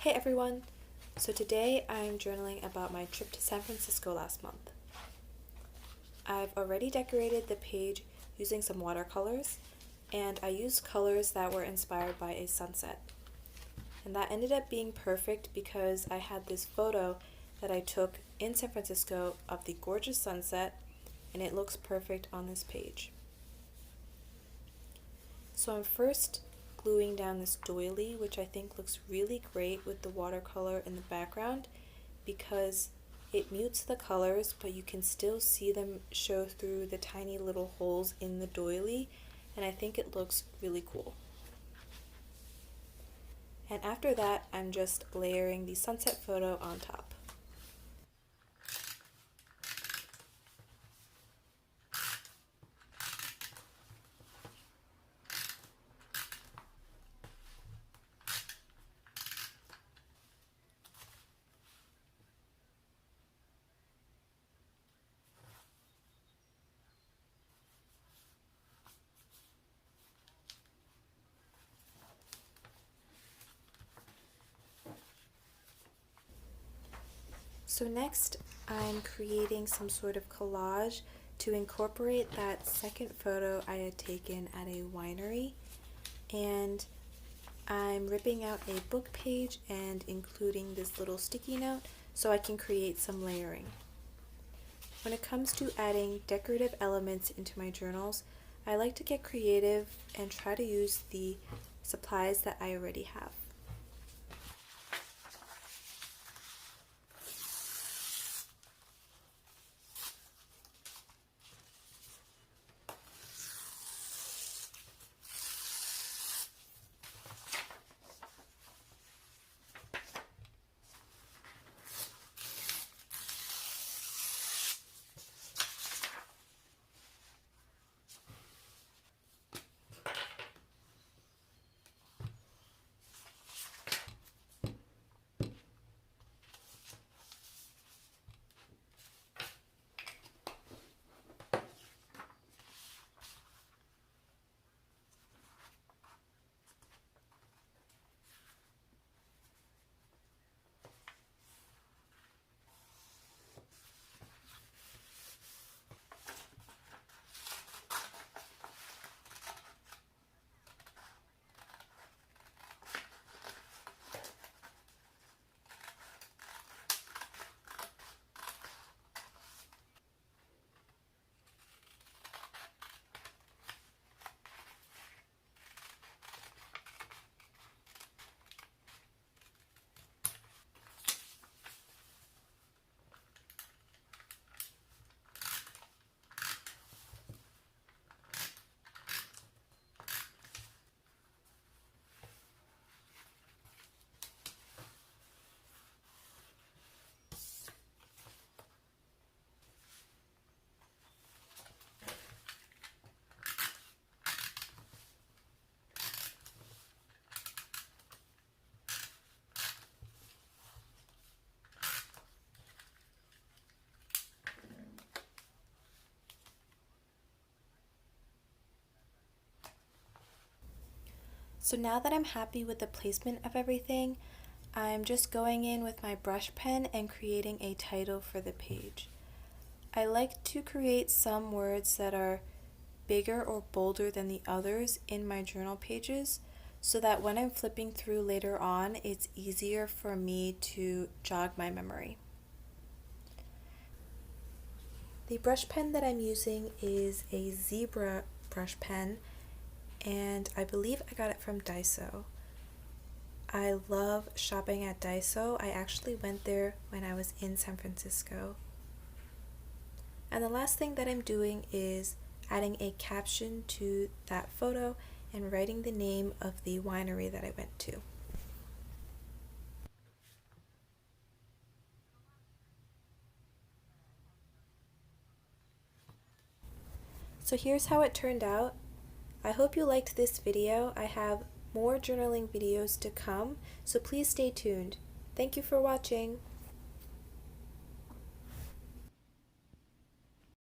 Hey everyone! So today I'm journaling about my trip to San Francisco last month. I've already decorated the page using some watercolors, and I used colors that were inspired by a sunset. And that ended up being perfect because I had this photo that I took in San Francisco of the gorgeous sunset, and it looks perfect on this page. So I'm first gluing down this doily, which I think looks really great with the watercolor in the background because it mutes the colors, but you can still see them show through the tiny little holes in the doily, and I think it looks really cool. And after that, I'm just layering the sunset photo on top. So next, I'm creating some sort of collage to incorporate that second photo I had taken at a winery, and I'm ripping out a book page and including this little sticky note so I can create some layering. When it comes to adding decorative elements into my journals, I like to get creative and try to use the supplies that I already have. So now that I'm happy with the placement of everything, I'm just going in with my brush pen and creating a title for the page. I like to create some words that are bigger or bolder than the others in my journal pages so that when I'm flipping through later on, it's easier for me to jog my memory. The brush pen that I'm using is a zebra brush pen, and I believe I got it from Daiso. I love shopping at Daiso. I actually went there when I was in San Francisco. And the last thing that I'm doing is adding a caption to that photo and writing the name of the winery that I went to. So here's how it turned out. I hope you liked this video. I have more journaling videos to come, so please stay tuned. Thank you for watching.